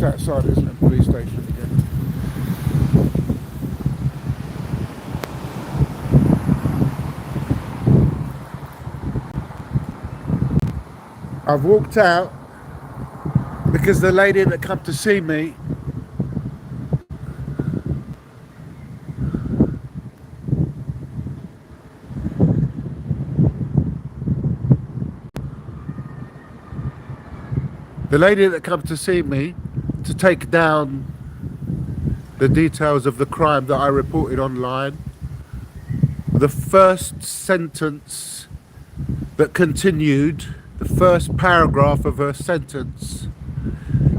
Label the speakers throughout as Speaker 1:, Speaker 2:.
Speaker 1: just outside Islington Police Station again. I've walked out because the lady that come to see me to take down the details of the crime that I reported online, the first sentence that continued, the first paragraph of her sentence,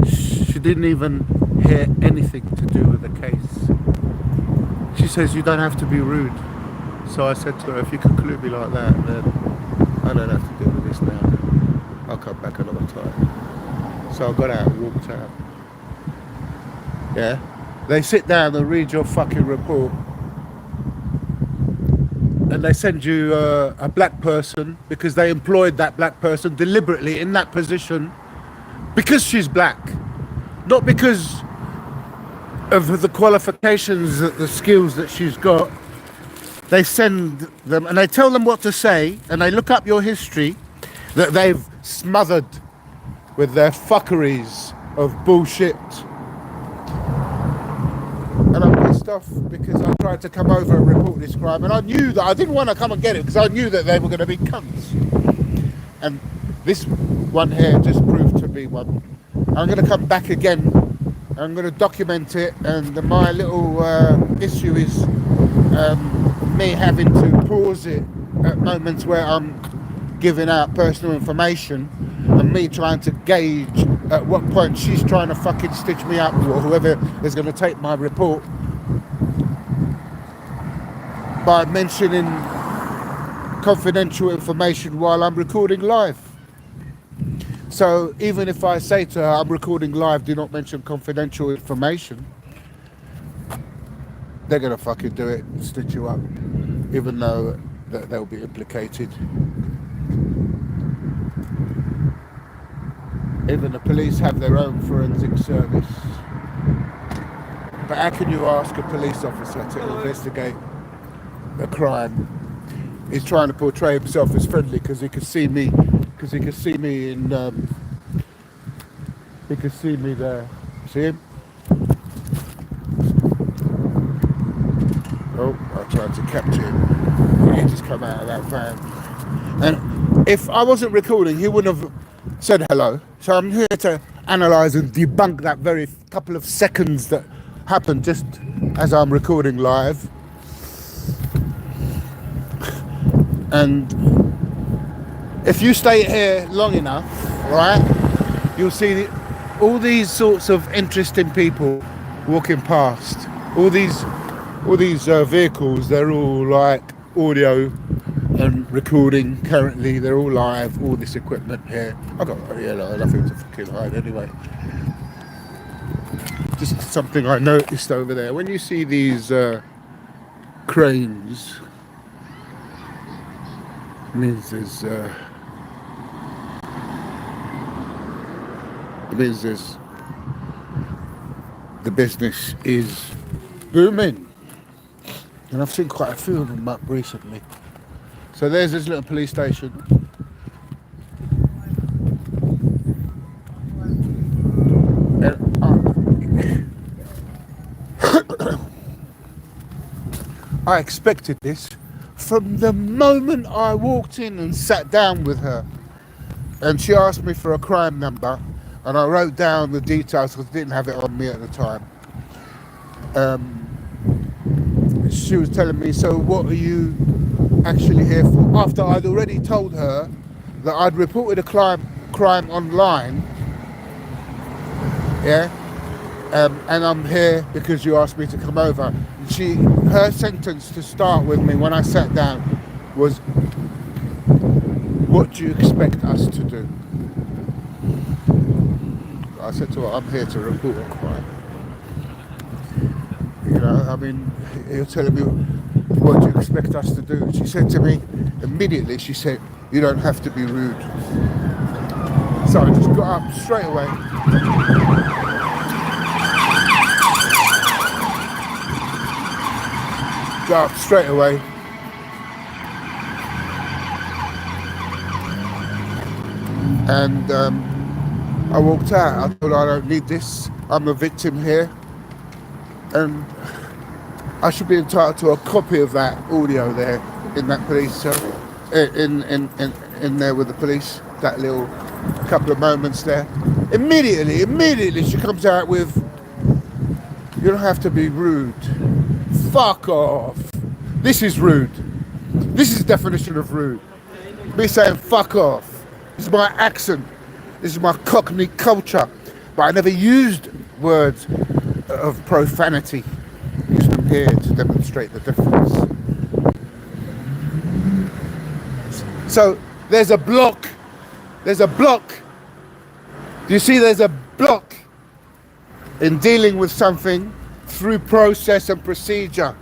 Speaker 1: she didn't even hear anything to do with the case. She says, you don't have to be rude. So I said to her, if you conclude me like that, then I don't have to deal with this now. I'll come back another time. So I got out and walked out. Yeah? They sit down and read your fucking report. And they send you a black person because they employed that black person deliberately in that position because she's black. Not because of the qualifications, the skills that she's got. They send them and they tell them what to say, and they look up your history that they've smothered with their fuckeries of bullshit. And I'm pissed off because I tried to come over and report this crime, and I knew that I didn't want to come and get it because I knew that they were going to be cunts. And this one here just proved to be one. I'm going to come back again. I'm going to document it, and my little issue is me having to pause it at moments where I'm giving out personal information, and me trying to gauge at what point she's trying to fucking stitch me up, or whoever is going to take my report, by mentioning confidential information while I'm recording live. So even if I say to her, I'm recording live, do not mention confidential information, they're going to fucking do it and stitch you up, even though that they'll be implicated. Even the police have their own forensic service. But how can you ask a police officer to investigate a crime? He's trying to portray himself as friendly because he can see me. Because he can see me in. He can see me there. See him? Oh, I tried to capture him. He just come out of that van. And if I wasn't recording, he wouldn't have said hello. So I'm here to analyse and debunk that very couple of seconds that happened just as I'm recording live. And if you stay here long enough, right, you'll see all these sorts of interesting people walking past. All these vehicles, they're all like audio and recording currently. They're all live, all this equipment here. I've got nothing to fucking hide anyway. Just something I noticed over there. When you see these cranes, it means the business is booming. And I've seen quite a few of them up recently. So there's this little police station. I expected this from the moment I walked in and sat down with her. And she asked me for a crime number, and I wrote down the details because I didn't have it on me at the time. She was telling me, so what are you actually here for? After I'd already told her that I'd reported a crime online, yeah, and I'm here because you asked me to come over. Her sentence to start with me when I sat down was, what do you expect us to do? I said to her, I'm here to report a crime. You know, I mean, you're telling me, what do you expect us to do? She said to me, immediately, she said, you don't have to be rude. So I just got up straight away. got up straight away. And I walked out. I thought, I don't need this. I'm a victim here. And I should be entitled to a copy of that audio there in that police cell, in there with the police, that little couple of moments there. Immediately she comes out with, you don't have to be rude. Fuck off. This is rude. This is the definition of rude. Me saying fuck off. This is my accent. This is my Cockney culture. But I never used words of profanity. I used them here to demonstrate the difference. So there's a block. There's a block. Do you see there's a block in dealing with something through process and procedure?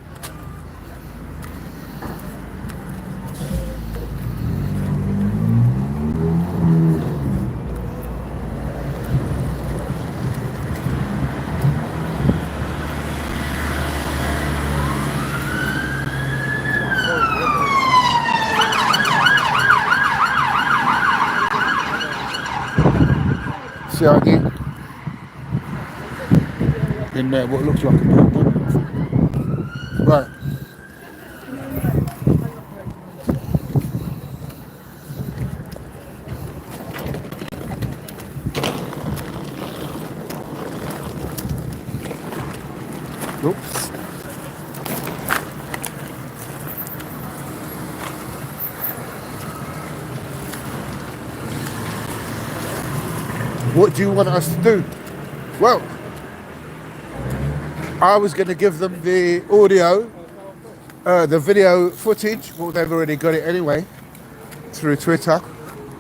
Speaker 1: CID in there, what looks like a purple. Right. Oops. What do you want us to do? Well, I was going to give them the audio, the video footage. Well, they've already got it anyway through Twitter,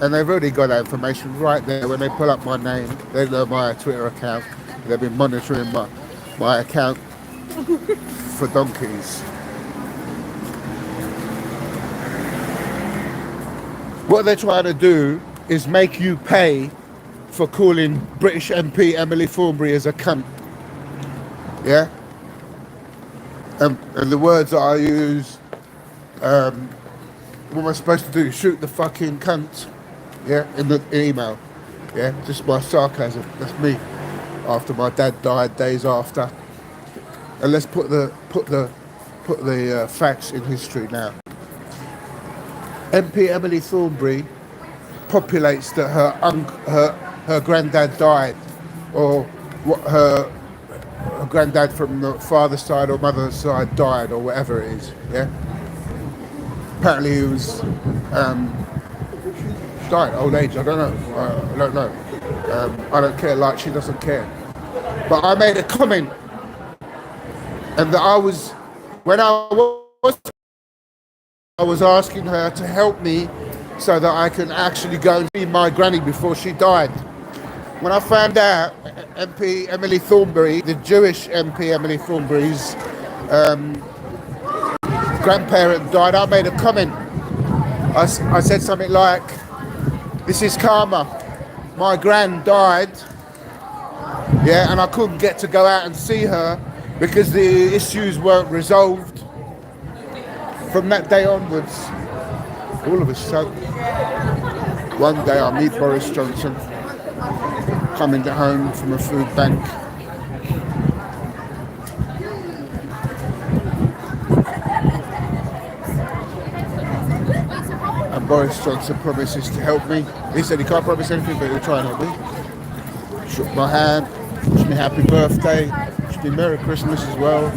Speaker 1: and they've already got that information right there. When they pull up my name, they know my Twitter account. They've been monitoring my account for donkeys. What they're trying to do is make you pay for calling British MP Emily Thornberry as a cunt. Yeah? And the words that I use, what am I supposed to do? Shoot the fucking cunt? Yeah? In the email. Yeah? Just my sarcasm. That's me. After my dad died, days after. And let's put the facts in history now. MP Emily Thornberry populates that her granddad died, or what her granddad from the father's side or mother's side died, or whatever it is. Yeah. Apparently he was died old age. I don't know. I don't know. I don't care. Like she doesn't care. But I made a comment, and that I was asking her to help me so that I can actually go and see my granny before she died. When I found out MP Emily Thornberry, the Jewish MP Emily Thornberry's grandparent died, I made a comment. I said something like, this is karma. My gran died, yeah, and I couldn't get to go out and see her because the issues weren't resolved. From that day onwards, all of a sudden, one day I meet Boris Johnson coming home from a food bank. And Boris Johnson promises to help me. He said he can't promise anything, but he'll try and help me. Shook my hand, wished me happy birthday, wished me Merry Christmas as well.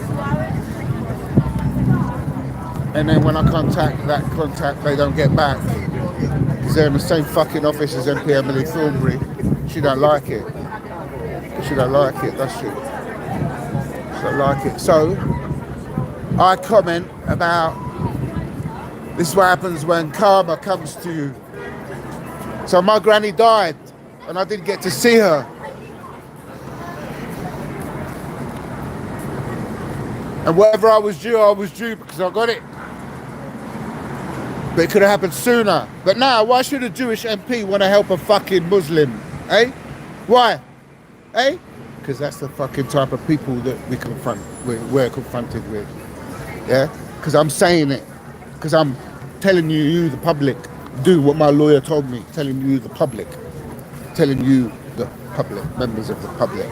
Speaker 1: And then when I contact that contact, they don't get back. Because they're in the same fucking office as MP Emily Thornberry. She don't like it. She don't like it, does she? She don't like it. So, I comment about, this is what happens when karma comes to you. So my granny died, and I didn't get to see her. And whatever I was due because I got it. But it could have happened sooner. But now, why should a Jewish MP want to help a fucking Muslim? Eh? Why? Eh? Because that's the fucking type of people that we're confronted with. Yeah? because I'm saying it, because I'm telling you, the public, do what my lawyer told me, telling you, the public, members of the public.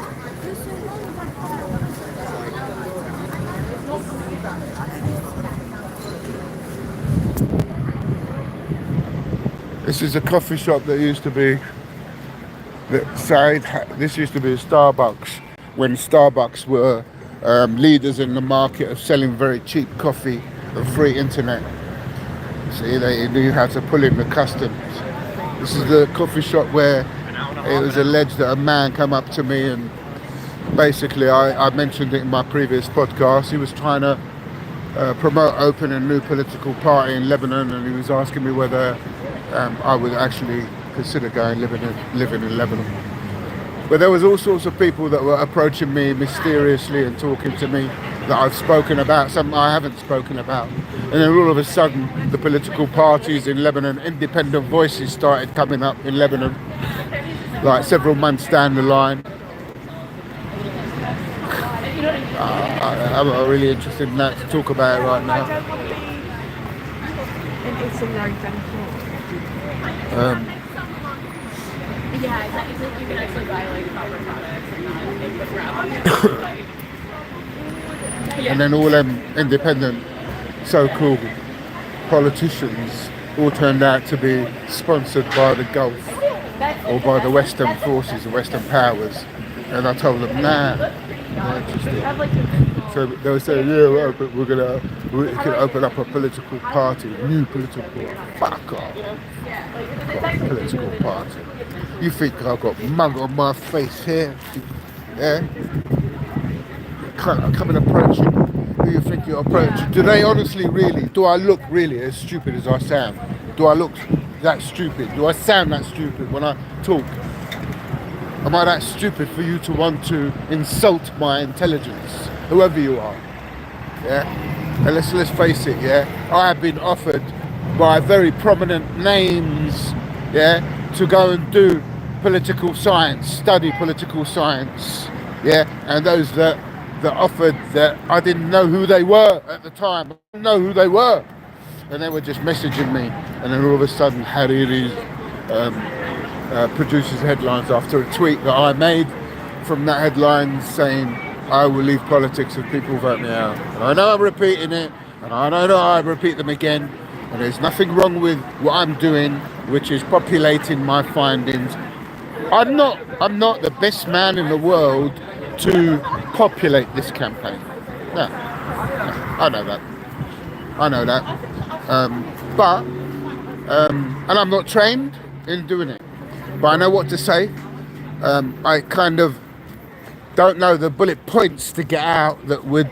Speaker 1: This is a coffee shop that used to be, this used to be a Starbucks when Starbucks were leaders in the market of selling very cheap coffee and free internet. See, they knew how to pull in the customs. This is the coffee shop where it was alleged that a man came up to me and basically, I mentioned it in my previous podcast, he was trying to promote opening a new political party in Lebanon, and he was asking me whether I would actually consider living in Lebanon. But there was all sorts of people that were approaching me mysteriously and talking to me that I've spoken about, some I haven't spoken about. And then all of a sudden, the political parties in Lebanon, independent voices started coming up in Lebanon, like several months down the line. I'm not really interested in that to talk about it right now.
Speaker 2: You can actually buy like proper products and not make the
Speaker 1: And then all them independent so-called politicians all turned out to be sponsored by the Gulf or by the Western forces, the Western powers. And I told them, nah, not interested. So they were saying, yeah, well, but we can open up a political party, a new political party. Fuck off. Political party. You think I've got mug on my face here? Yeah? Come and approach you. Who you think you're approaching? Do they honestly do I look really as stupid as I sound? Do I look that stupid? Do I sound that stupid when I talk? Am I that stupid for you to want to insult my intelligence? Whoever you are. Yeah? And let's face it, yeah? I have been offered by very prominent names, yeah, to go and do political science, study political science, yeah, and those that offered that I didn't know who they were at the time. I didn't know who they were. And they were just messaging me, and then all of a sudden Hariri produces headlines after a tweet that I made from that headline saying, I will leave politics if people vote me out. And I know I'm repeating it, and I know that I repeat them again, and there's nothing wrong with what I'm doing, which is populating my findings. I'm not the best man in the world to populate this campaign. No, I know that. And I'm not trained in doing it, but I know what to say. I kind of don't know the bullet points to get out that would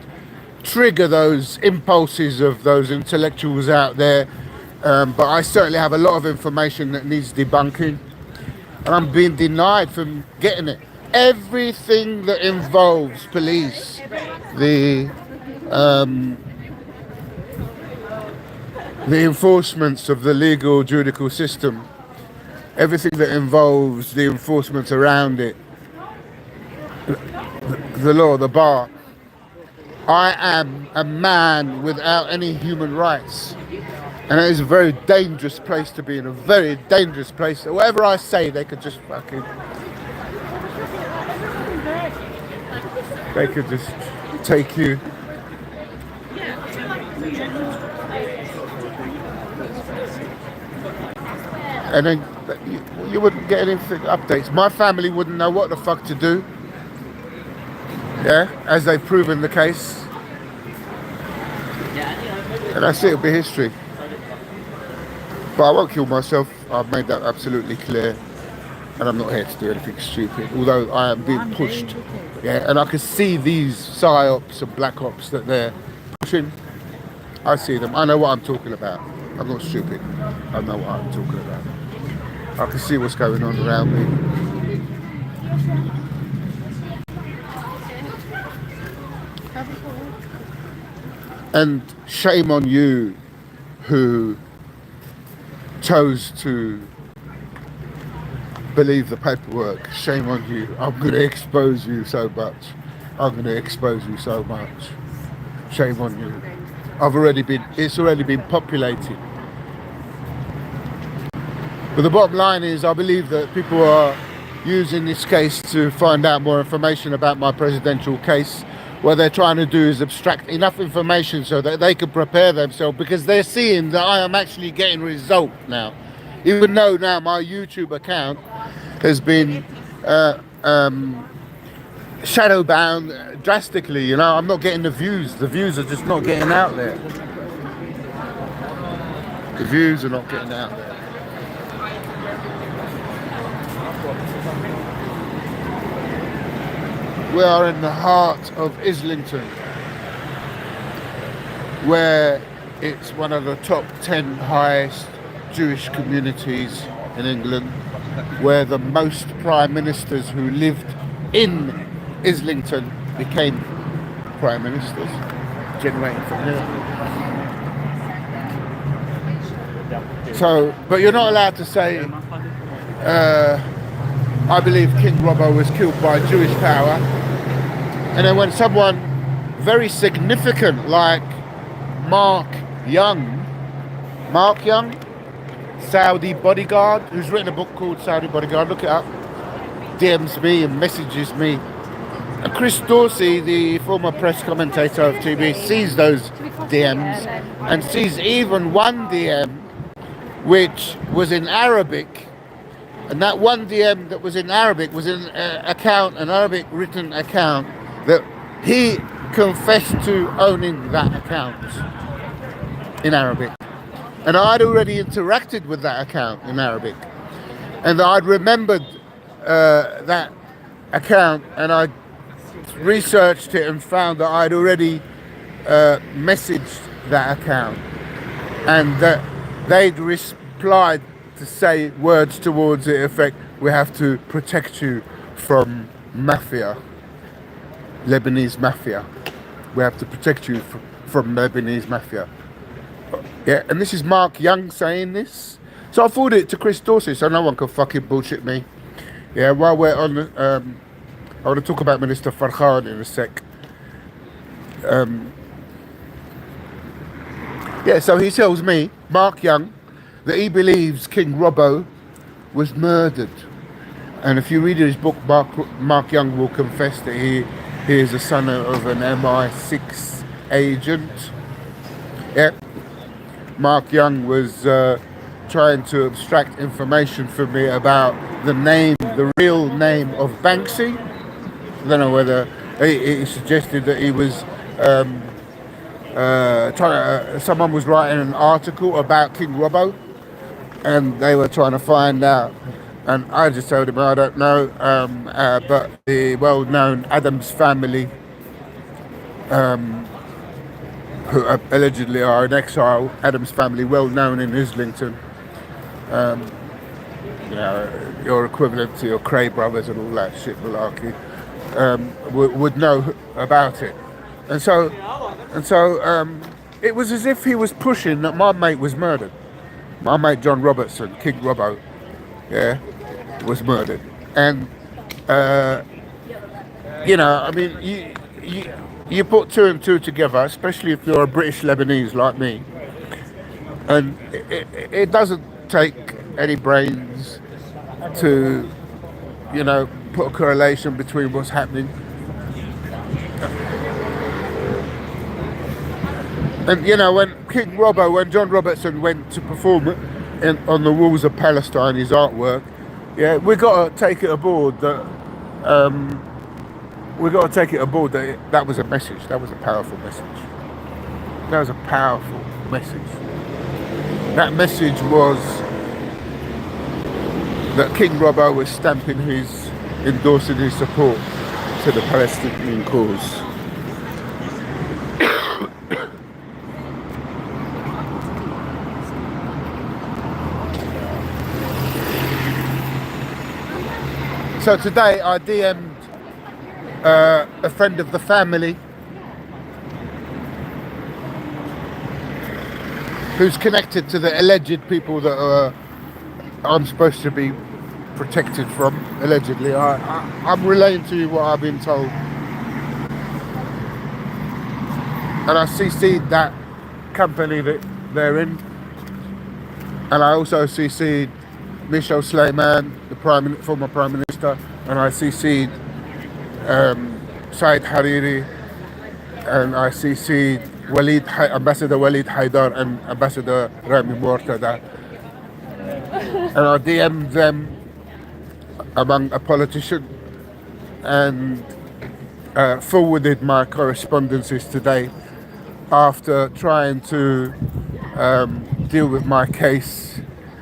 Speaker 1: trigger those impulses of those intellectuals out there. But I certainly have a lot of information that needs debunking, and I'm being denied from getting it. Everything that involves police, the enforcements of the legal judicial system, everything that involves the enforcement around it, the law, the bar. I am a man without any human rights. And it is a very dangerous place to be in, a very dangerous place. Whatever I say, they could just fucking... They could just take you. And then you wouldn't get anything updates. My family wouldn't know what the fuck to do. Yeah, as they've proven the case. And that's it, it'll be history. But I won't kill myself. I've made that absolutely clear. And I'm not here to do anything stupid, although I am being pushed. Yeah, and I can see these psyops and black ops that they're pushing. I see them. I know what I'm talking about. I'm not stupid. I know what I'm talking about. I can see what's going on around me. And shame on you who chose to believe the paperwork. Shame on you. I'm going to expose you so much. I'm going to expose you so much. Shame on you. it's already been populated. But the bottom line is, I believe that people are using this case to find out more information about my presidential case. What they're trying to do is abstract enough information so that they can prepare themselves, because they're seeing that I am actually getting result now. Even though now my YouTube account has been shadow bound drastically, you know, I'm not getting the views. The views are just not getting out there. The views are not getting out there. We are in the heart of Islington, where it's one of the top 10 highest Jewish communities in England, where the most prime ministers who lived in Islington became prime ministers, generating from here. So, but you're not allowed to say, I believe King Robbo was killed by Jewish power. And then when someone very significant like Mark Young, Saudi Bodyguard, who's written a book called Saudi Bodyguard, look it up, DMs me and messages me. And Chris Dorsey, the former press commentator of TV, sees those DMs and sees even one DM which was in Arabic. And that one DM that was in Arabic was in an Arabic written account that he confessed to owning that account in Arabic. And I'd already interacted with that account in Arabic. And I'd remembered that account, and I researched it and found that I'd already messaged that account. And that they'd replied to say words towards the effect, we have to protect you from mafia, Lebanese mafia. We have to protect you from Lebanese mafia. Yeah, and this is Mark Young saying this. So I forwarded it to Chris Dorsey, so no one can fucking bullshit me. Yeah, while we're on, I want to talk about Minister Farhan in a sec. Yeah, so he tells me, Mark Young, that he believes King Robbo was murdered. And if you read his book, Mark Young will confess that he is a son of an MI6 agent. Yeah. Mark Young was trying to abstract information from me about the real name of Banksy. I don't know whether he suggested that he was someone was writing an article about King Robbo, and they were trying to find out. And I just told him I don't know, but the well-known Adams family, who allegedly are in exile, Adams family, well known in Islington, you know, your equivalent to your Cray brothers and all that shit malarkey, would know about it. And so it was as if he was pushing that my mate was murdered. My mate John Robertson, King Robbo, yeah, was murdered. And you know, I mean, you put two and two together, especially if you're a British Lebanese like me, and it doesn't take any brains to, you know, put a correlation between what's happening. And you know, when John Robertson went to perform on the walls of Palestine, his artwork, yeah, we got to take it aboard that that was a message. That was a powerful message. That was a powerful message. That message was that King Robbo was endorsing his support to the Palestinian cause. So today I DM'd a friend of the family who's connected to the alleged people that I'm supposed to be protected from, allegedly. I'm relaying to you what I've been told. And I CC'd that company that they're in. And I also CC'd Michel Sleiman, the former Prime Minister, and I CC'd Said Hariri, and I CC'd Ambassador Walid Haidar and Ambassador Rami Mortada. And I DM'd them among a politician and forwarded my correspondences today after trying to deal with my case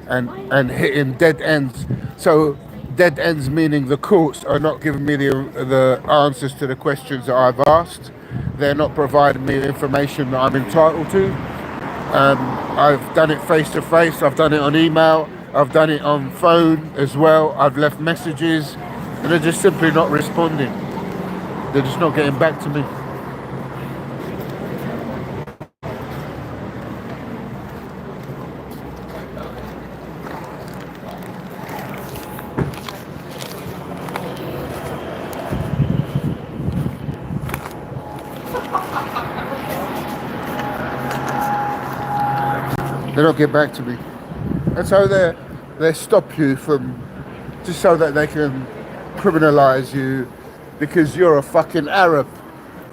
Speaker 1: and hitting dead ends. So dead ends meaning the courts are not giving me the answers to the questions that I've asked. They're not providing me the information that I'm entitled to. I've done it face to face, I've done it on email, I've done it on phone as well, I've left messages, and they're just simply not responding. They're just not getting back to me. They don't get back to me. And so they stop you from, just so that they can criminalize you because you're a fucking Arab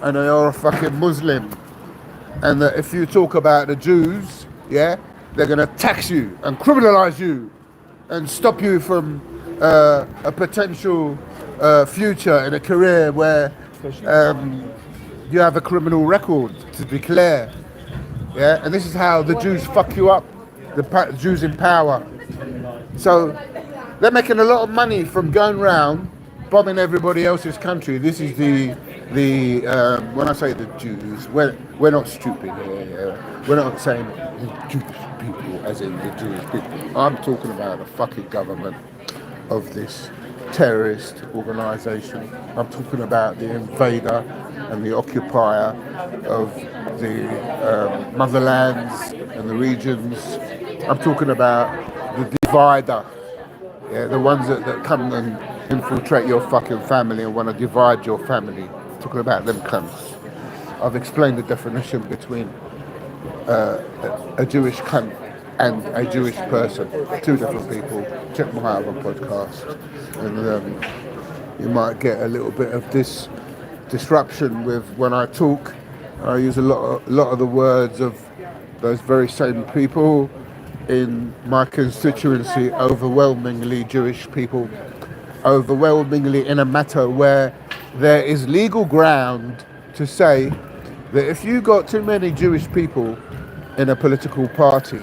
Speaker 1: and you're a fucking Muslim. And that if you talk about the Jews, yeah, they're gonna tax you and criminalize you and stop you from a potential future in a career where you have a criminal record to declare. Yeah, and this is how the Jews fuck you up, the Jews in power. So they're making a lot of money from going around bombing everybody else's country. This is the when I say the Jews, we're not stupid here. We're not saying the Jewish people as in the Jewish people. I'm talking about the fucking government of this terrorist organisation. I'm talking about the invader and the occupier of the motherlands and the regions. I'm talking about the divider, yeah, the ones that come and infiltrate your fucking family and want to divide your family. I'm talking about them cunts. I've explained the definition between a Jewish cunt and a Jewish person, two different people. Check my other podcast, and you might get a little bit of this disruption with when I talk. I use a lot of the words of those very same people in my constituency, overwhelmingly Jewish people, overwhelmingly in a matter where there is legal ground to say that if you got too many Jewish people in a political party,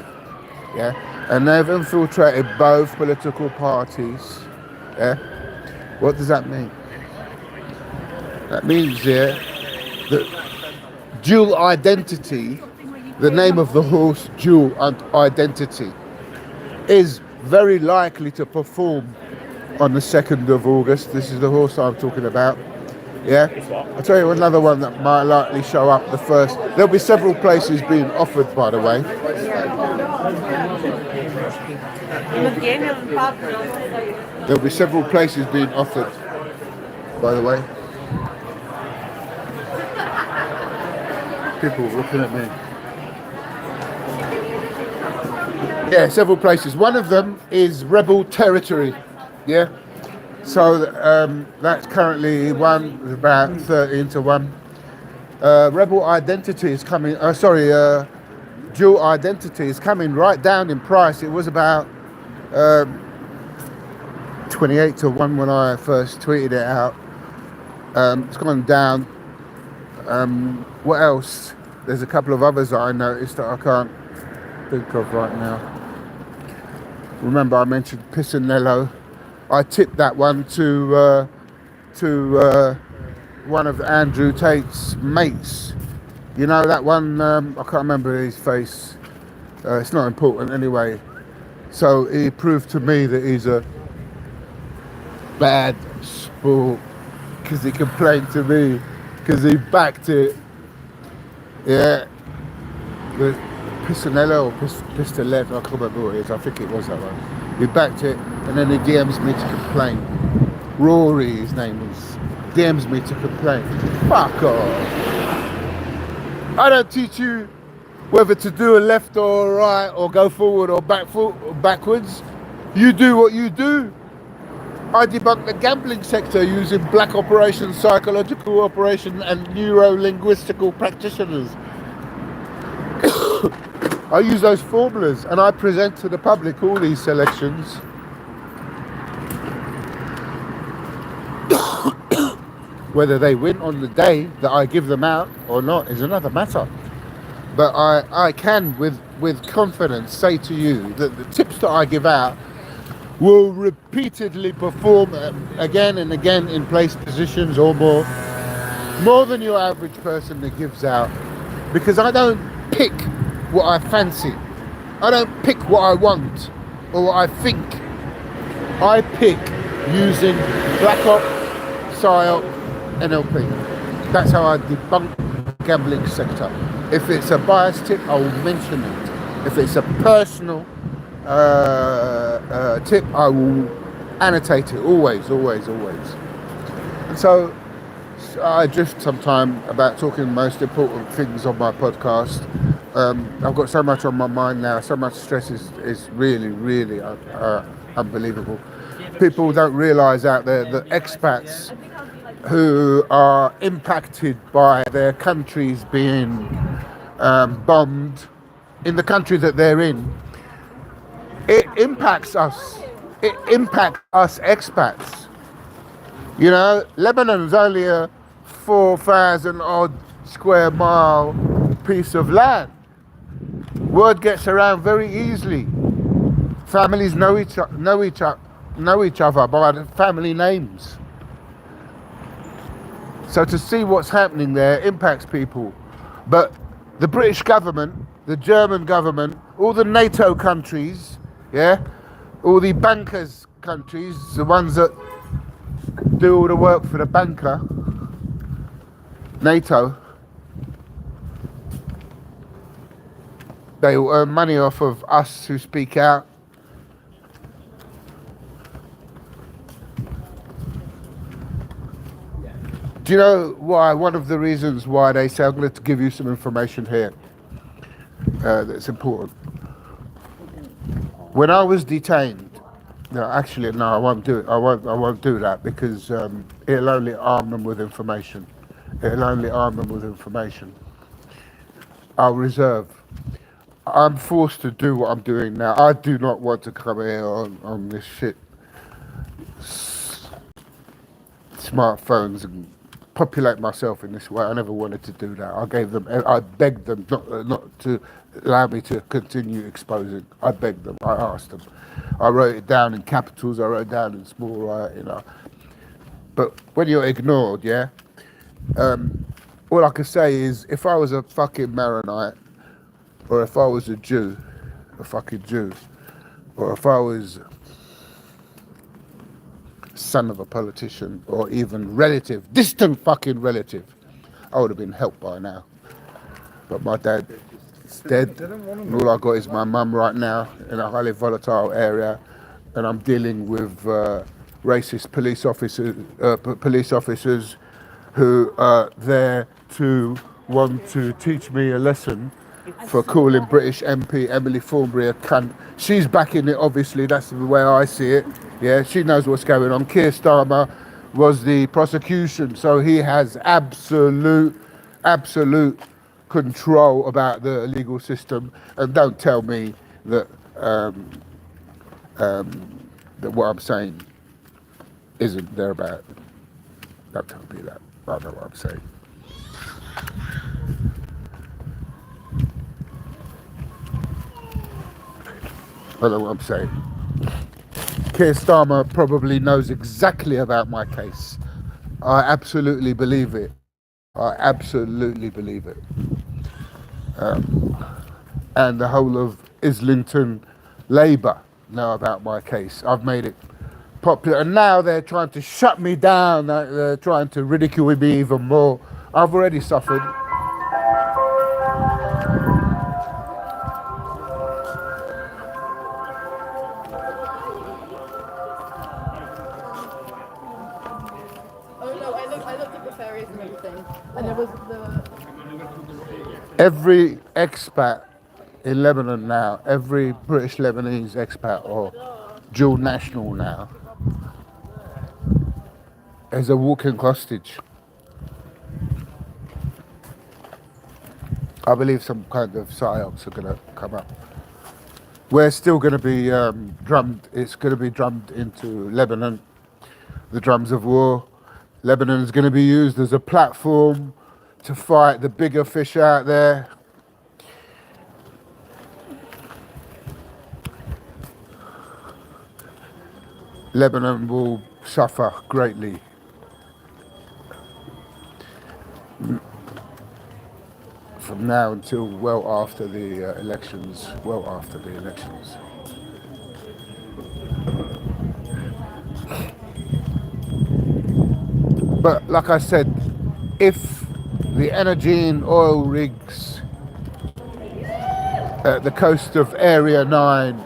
Speaker 1: yeah, and they've infiltrated both political parties, yeah, what does that mean? That means, yeah, that dual identity, the name of the horse, dual identity, is very likely to perform on the 2nd of August. This is the horse I'm talking about. Yeah, I'll tell you another one that might likely show up the 1st. There'll be several places being offered, by the way. There'll be several places being offered, by the way. People looking at me. Yeah, several places. One of them is rebel territory. Yeah. So that's currently one, about 13-1. Rebel identity is coming. Dual identity is coming right down in price. It was about 28-1 when I first tweeted it out. It's gone down. What else? There's a couple of others that I noticed that I can't think of right now. Remember, I mentioned Pisanello. I tipped that one to one of Andrew Tate's mates. You know that one? I can't remember his face. It's not important anyway. So he proved to me that he's a bad sport because he complained to me because he backed it. Yeah, the Pisanello or Pistolet, I can't remember what it is. I think it was that one. He backed it, and then he DMs me to complain. Rory, his name is, DMs me to complain. Fuck off. I don't teach you whether to do a left or a right or go forward or backwards. You do what you do. I debunk the gambling sector using black operation, psychological operation, and neuro-linguistical practitioners. I use those formulas and I present to the public all these selections. Whether they win on the day that I give them out or not is another matter. But I can with confidence say to you that the tips that I give out will repeatedly perform again and again in place positions or more than your average person that gives out, because I don't pick what I fancy, I don't pick what I want or what I think. I pick using Black Op, PSYOP, NLP. That's how I debunk the gambling sector. If it's a bias tip, I will mention it. If it's a personal tip, I will annotate it, always. And so I drift sometime about talking the most important things on my podcast. I've got so much on my mind now, so much stress is really unbelievable. People don't realise out there that expats who are impacted by their countries being bombed in the country that they're in, it impacts us. It impacts us expats. You know, Lebanon's only a 4,000 odd square mile piece of land. Word gets around very easily. Families know each other by the family names. So to see what's happening there impacts people. But the British government, the German government, all the NATO countries, yeah, all the bankers countries, the ones that do all the work for the banker, NATO, they will earn money off of us who speak out. Do you know why? One of the reasons why they say, I'm going to give you some information here that's important. When I was detained, no, actually, no, I won't do it. I won't do that because it'll only arm them with information. I'll reserve. I'm forced to do what I'm doing now. I do not want to come here on this shit smartphones and populate myself in this way. I never wanted to do that. I begged them not to allow me to continue exposing. I begged them. I asked them. I wrote it down in capitals. I wrote it down in small writing. But when you're ignored, yeah. All I can say is, if I was a fucking Maronite, or if I was a Jew, a fucking Jew, or if I was son of a politician, or even relative, distant fucking relative, I would have been helped by now. But my dad is dead, and all I got is my mum right now in a highly volatile area, and I'm dealing with racist police officers who are there to want to teach me a lesson for calling British MP Emily Thornberry a cunt. She's backing it, obviously. That's the way I see it. Yeah, she knows what's going on. Keir Starmer was the prosecution, so he has absolute control about the legal system. And don't tell me that that what I'm saying isn't thereabout. Don't tell me that. I know what I'm saying. I know what I'm saying. Keir Starmer probably knows exactly about my case. I absolutely believe it. And the whole of Islington Labour know about my case. I've made it popular, and now they're trying to shut me down. They're trying to ridicule me even more. I've already suffered.
Speaker 2: Oh no, I looked at the ferries and everything, and there was
Speaker 1: Every expat in Lebanon now, every British Lebanese expat or dual national now, is a walking hostage. I believe some kind of psyops are going to come up. We're still going to be drummed. It's going to be drummed into Lebanon. The drums of war. Lebanon is going to be used as a platform to fight the bigger fish out there. Lebanon will suffer greatly. From now until well after the elections. Well after the elections. But like I said, if the Energean oil rigs at the coast of Area 9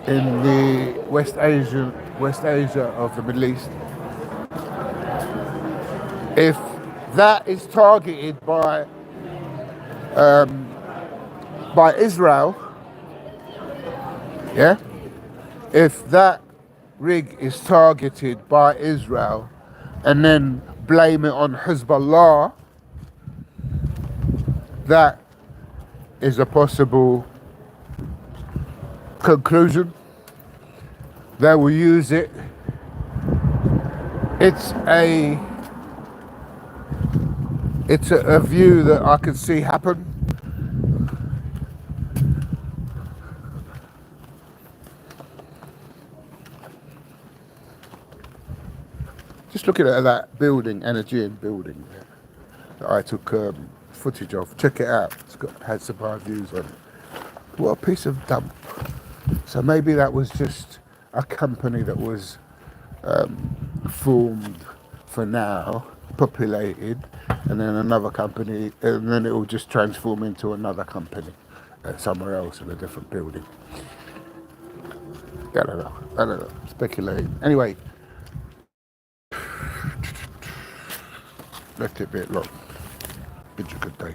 Speaker 1: in the West Asia of the Middle East, if that is targeted by Israel, yeah, if that rig is targeted by Israel and then blame it on Hezbollah, that is a possible conclusion. They will use it. It's a view that I can see happen. Just looking at that building, Energean building there, that I took footage of. Check it out. Had some high views on it. What a piece of dump. So maybe that was just a company that was formed for now, populated, and then another company, and then it will just transform into another company somewhere else in a different building. I don't know. Speculating. Anyway, left it a bit long. Bid you a good day.